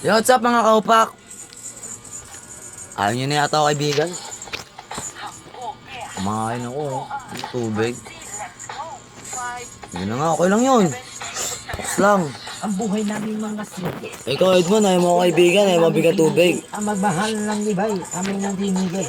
Yo, what's up mga kaupak? Ayaw nyo na yata ako kaibigan. Kumakain ako, oh. Tubig. Yun na nga, okay lang yun. Box lang. Ang buhay namin mga sige. Ikaw, Edmond, ayaw mo ako kaibigan, ayaw mo bigyan tubig. Ang magmahal ng libay, amin ang dinigay.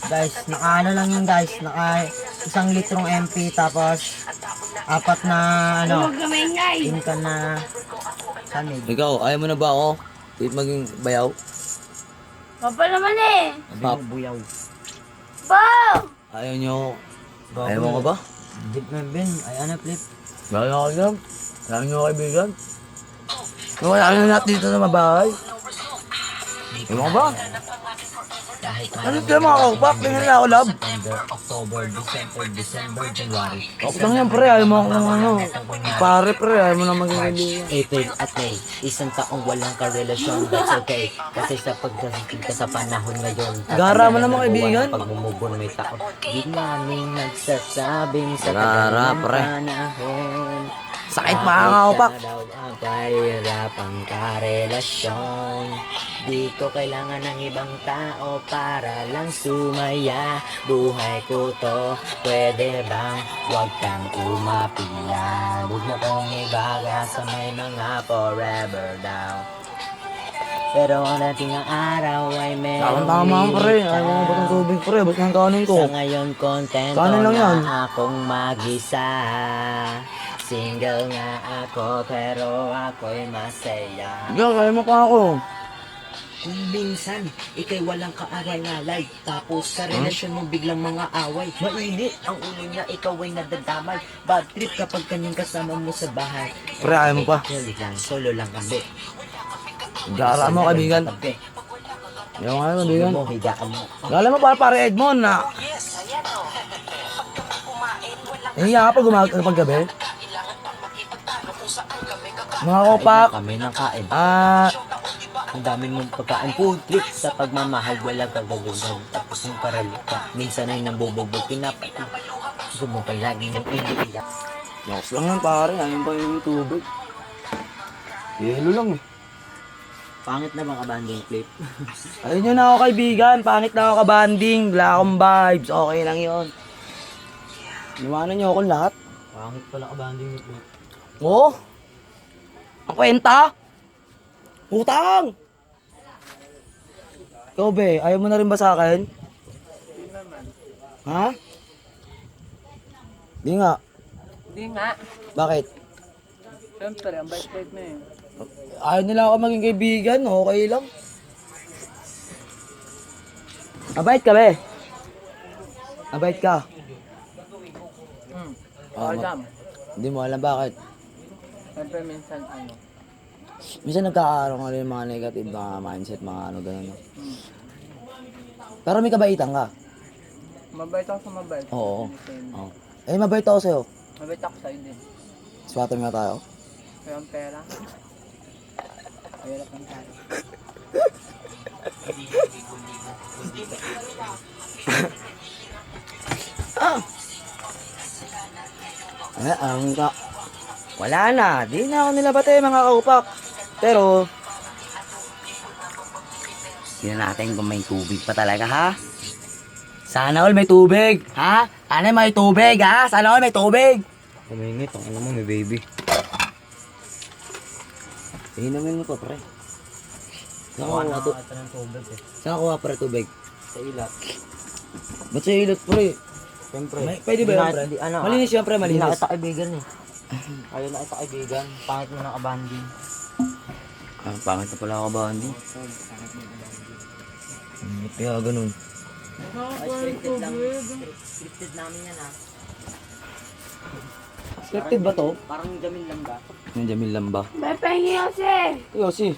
Guys, naka lang yun guys, naka 1 litrong MP tapos 4 na pinkan na sanig. Ikaw, ayaw mo na ba ako? Di maging bayaw? Papa naman eh. Pap, Buyaw. Bow! ayaw nyo ako. Ayaw mo ka ba? Dip na bin, ay ano flip. Ayaw ako lang. Ayaw nyo ako kaibigan. Wala na natin dito sa mabahay. Ayaw mo ka ba? Ano kayo mga kaupak? Tingnan na ako, love. September, October, December, January. Kapag lang yan, pre. Ayaw mo ako ng ano. Pare, pre. Ayaw mo na maging kaibigan. April at May, isang taong walang karelasyon, that's okay. Kasi sa pagkasitig ka sa panahon ngayon, Gara mo naman, kaibigan. pagmumubon may tao, di namin nagsasabing sa Gara, tagal ng pre. panahon. Sakit mga kaupak. Bakit ka daw ang pahirap ang karelasyon? Di ko kailangan ng ibang tao para lang sumaya. Buhay ko to, pwede bang wag kang umapilan? Huwag mo kong ibaga sa may mga forever daw. Pero ang dating ang araw ay meron Tama, pre. Ayaw mo ba ng tubig, pre? Ba't ng kanin ko? Sa ngayon kontento Kanin lang yan. na akong mag-isa. Single nga ako pero ako'y masaya. Ikaw, kaya mo pa ako. Kung minsan, ikay walang kaaray-alay. Tapos sa relasyon mo biglang mga away. Mainit ang ulo niya, ikaw ay nadadamay. Bad trip kapag kanyang kasama mo sa bahay. Pre, ayaw mo pa. Chill lang, solo lang kami. Gara mo, kaibigan. Ayaw nga, kaibigan. Mo, higaan mo. Gala mo para Edmond na. Hiya ka pag gabi. Mga kaupak. Kami ng kain. Ah, Ang dami mong pagkain. Food trip sa pagmamahal, walang kagagawin. Tapos yung paralita, minsan ay nambubugbog, pinapati. Gusto mo pa lagi ng iniiyak. lakas lang yan pare. Ayaw pa yung tubig. Yelo lang eh. Pangit na bang abandon clip? Ayun nyo na ako kaibigan. Pangit na ako kabanding. Wala akong vibes. Okay lang yun. Iwanan nyo ako lahat. Pangit pala abandon clip. Oo. Ang kwenta. Utang. Ikaw be, ayaw mo na rin ba sa akin? Ha? Di nga. Hindi nga. Bakit? Siyempre, ang bait-bait mo eh. Ayaw nila ako maging kaibigan. Okay lang. Mabait ka be. Mabait ka. Alam. Hindi mo alam bakit. Siyempre, minsan ano. Minsan nagkakaroon ka rin ng mga negative na mindset, mga ano gano'n. Pero may kabaitan ka. Mabait ako sa mabait. Oo. Same. Oo. Eh, mabait ako sa'yo. Mabait ako sa'yo din. Swatter nga tayo. Kaya ang pera. Pera pang tayo. Ang ka... Wala na. Di na ako nilabate mga kaupak. Pero... Tingnan natin kung may tubig pa talaga ha. Sana all may tubig. Ha? Sana may tubig ha? Sana all may tubig. Kumingit, ang alam mo may baby. Inumin mo pa pre. Saan Nakuha ka na kuha ito ng tubig eh. Saan kuha pre tubig? Sa ilat. Ba't sa ilot pre? Siyempre. May, pwede ba yun pre? Malinis yun pre, Hindi na malinis. kita kaibigan eh. Ayaw na kita kaibigan. Pangit mo ng abandon. Ah, pangit na pala ako ba, Andy? Kaya ganun. Ay, scripted lang. Scripted namin yan ah. Scripted ba to? Parang Jamil lang ba? Yung Jamil lang ba? May pahingi kasi. Yossi.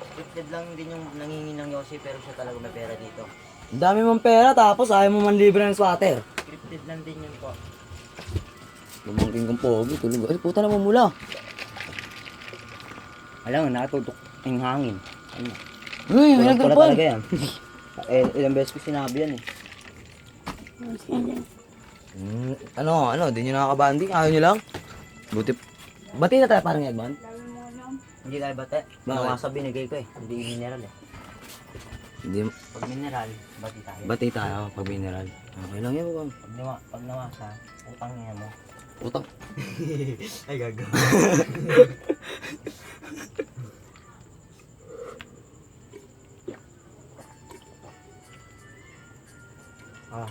Scripted lang din yung nangingi ng Yossi pero siya talaga may pera dito. Ang dami mong pera tapos ayaw mo man libre ng swatter. Scripted lang din yun po. Lumangking kong pogi, tulog. Ay, puta na mula. Alam mo, nakatutok yung hangin. Ano? Uy, may Tulog pala nagdalpan. talaga yan. Ilang beses ko sinabi yan eh. Ano, di nyo nakakabanding? Ayaw nyo lang? Buti. Bati na tayo parang Edman? Hindi tayo bate. Bakit? Nawasa binigay ko eh. Hindi mineral eh. Hindi, Pag mineral, bati tayo. bati tayo pag mineral. Okay lang yun, bang. Pag nawasa, utang niya mo. Utang. Ay, gago.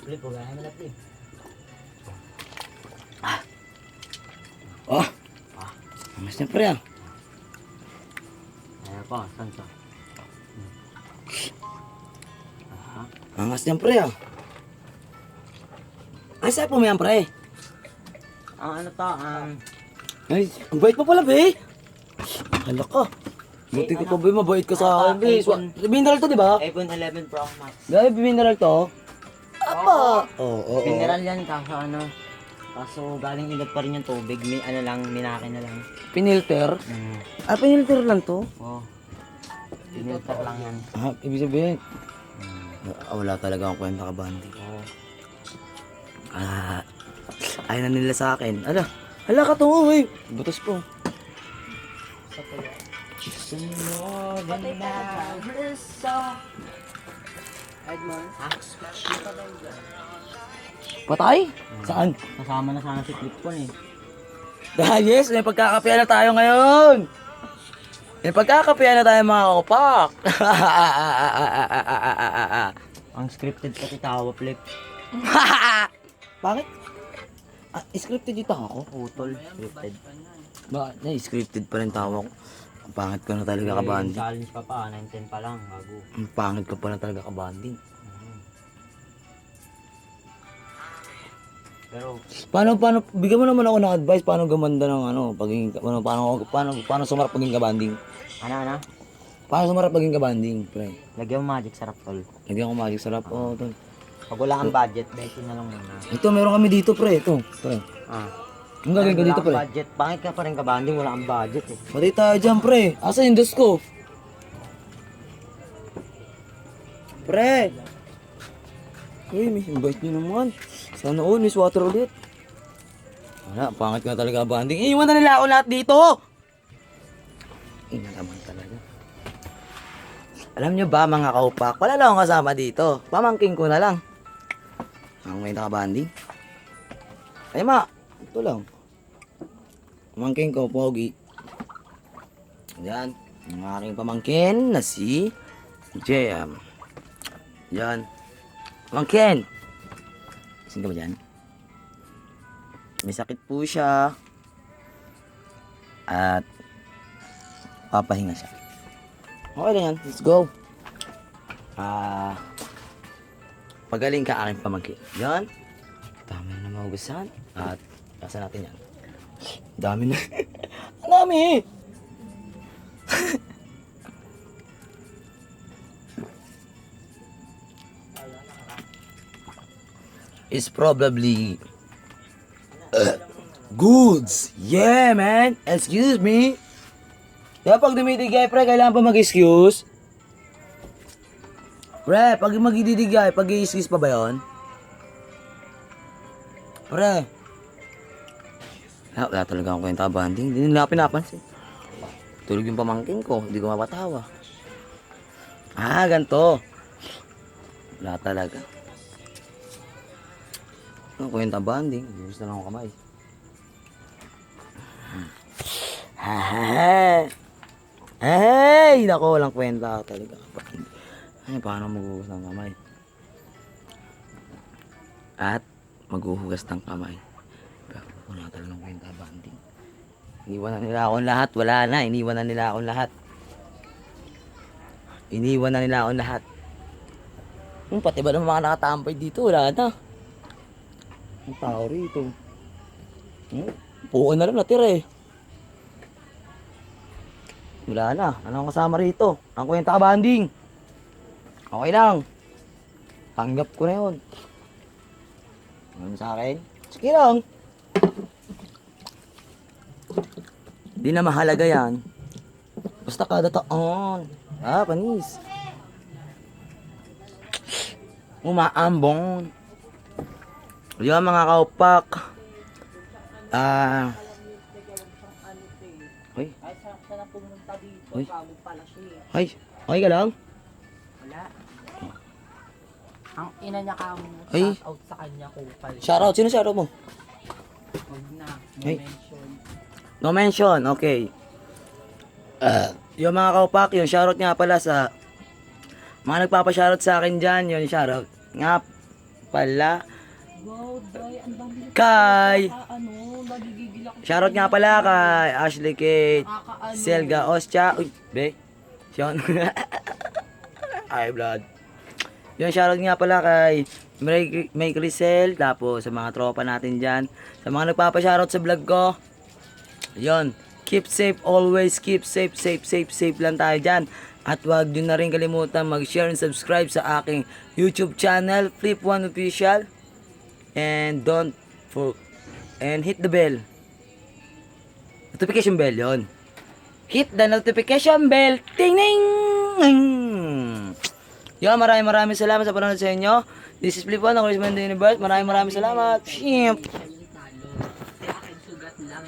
Flip, huwag na na flip. Oh! Mas niya pre ah. Ayan pa, saan to? Angas niyan pre ah. Ay, saan po mo yan pre? Ano to, Ay, ang bait mo pala be. Hala ka. Buti ko pa be, mabait ka sa akin be. Mineral to di ba? iPhone 11 Pro Max. Dahil mineral to? Apa? Oo. Mineral yan, kaso kaso galing ilog pa rin yung tubig, may ano lang, minaki na lang. Pinilter? Ah, pinilter lang to? Oo. Pinilter lang yan. Ah, ibig sabihin. Wala talaga akong kwenta ka, Bandy. Oo. Ayaw na nila sa akin. Hala ka tungo eh. Butas po. Patay? Saan? Kasama na sana si Clipcon eh. Yes, may pagkakapian na tayo ngayon. May pagkakapian na tayo mga kapak. Ang scripted pati tawa, Flip. Bakit? Scripted yung tawa ko? Putol, scripted. Bakit? Scripted pa rin tawa ko. Ang pangit ko na talaga kabanding. Challenge pa pa, 9-10 pa lang, bago. Ang pangit ko pa na talaga kabanding. Pero, Paano, bigyan mo naman ako ng advice paano gumanda ng pagiging, paano sumarap pagiging kabanding? ano? Paano sumarap pagiging kabanding, pre? Lagyan mo magic sarap, tol. Lagyan ko magic sarap. Oh, tol. Pag wala kang budget, besin na lang muna. Ito, meron kami dito, pre. Ito, pre. Ang gagawin ko Wala dito, kang pre. budget, pangit ka pa rin kabanding, wala kang budget eh. Pati tayo dyan, pre. Asa yung dos ko? Pre! Uy, may invite nyo naman. Sana all, miss water ulit. Wala, pangit ka na talaga banding. Iiwan na nila ako lahat dito! Ina naman talaga. Alam nyo ba mga kaupak, wala lang akong kasama dito. Pamangking ko na lang. Ang may nakabanding. Ay ma, ito lang. Pamangkin ko, Pogi. Yan. Ang aking pamangkin na si Jem. Yan. Pamangkin! Sino ka ba dyan? May sakit po siya. At papahinga siya. Okay lang yan. Let's go. Pagaling ka aking pamangkin. Yan. Dami na mahugasan. At kasa natin yan. Dami na. Ang dami! It's probably goods. Yeah, man. Excuse me. Kaya pag dumidigay, pre, kailangan pa mag-excuse? Pre, pag magdidigay, pag-i-excuse pa ba yun? Pre. Wala talaga akong kwenta banding. Hindi nila pinapansin. Tulog yung pamangkin ko. Hindi ko mapatawa. Ganito. Wala talaga. Ang kwenta banding. Gusto lang ako kamay. Hey! Nako, walang kwenta talaga. Ay, paano maghuhugas ng kamay? At maghuhugas ng kamay. Wala talagang kwenta banding. Iniwan na nila akong lahat. Wala na. Iniwan na nila akong lahat. Iniwan na nila akong lahat. Pati ba ng mga nakatampay dito? Wala na. Ang tao rito. Puuan na lang natira eh. Wala na. Ano ang kasama rito? Ang kwenta ka banding. Okay lang. Tanggap ko na yun. Ano sa akin? Sige lang. Di na mahalaga yan. Basta kada taon. Panis. Umaambon. Yung mga kaupak. Uy. pumunta dito. Uy. Bago pala siya eh. Ay, okay ka lang? Wala. Ang ina niya ka mo, Ay. shout out sa kanya kupal. Shoutout. Sino shoutout mo? Huwag na, Ay. mention. No mention. Okay. Yung mga kaupak, yung shoutout nga pala sa mga nagpapa-shoutout sa akin dyan. Yung shoutout nga pala Wow, Day, ang dami kay... nagigigil ako. Shoutout nga pala kay Ashley Kate Nakakaano. Selga Ostia. Uy, be. Yun. Ay, blood. Yung shoutout nga pala kay May Crisel. Tapos sa mga tropa natin dyan. Sa mga nagpapa-shoutout sa vlog ko. Yun. Keep safe always. Keep safe, safe lang tayo dyan. At wag nyo na rin kalimutan mag-share and subscribe sa aking YouTube channel, Flip One Official. And hit the bell. Notification bell yon. Hit the notification bell. Ting ting. Yo, maraming salamat sa panonood sa inyo. This is Flip One, ako si Man the Universe. Maraming salamat. Shimp. Siya yung talo. Kaya akin sugat lang,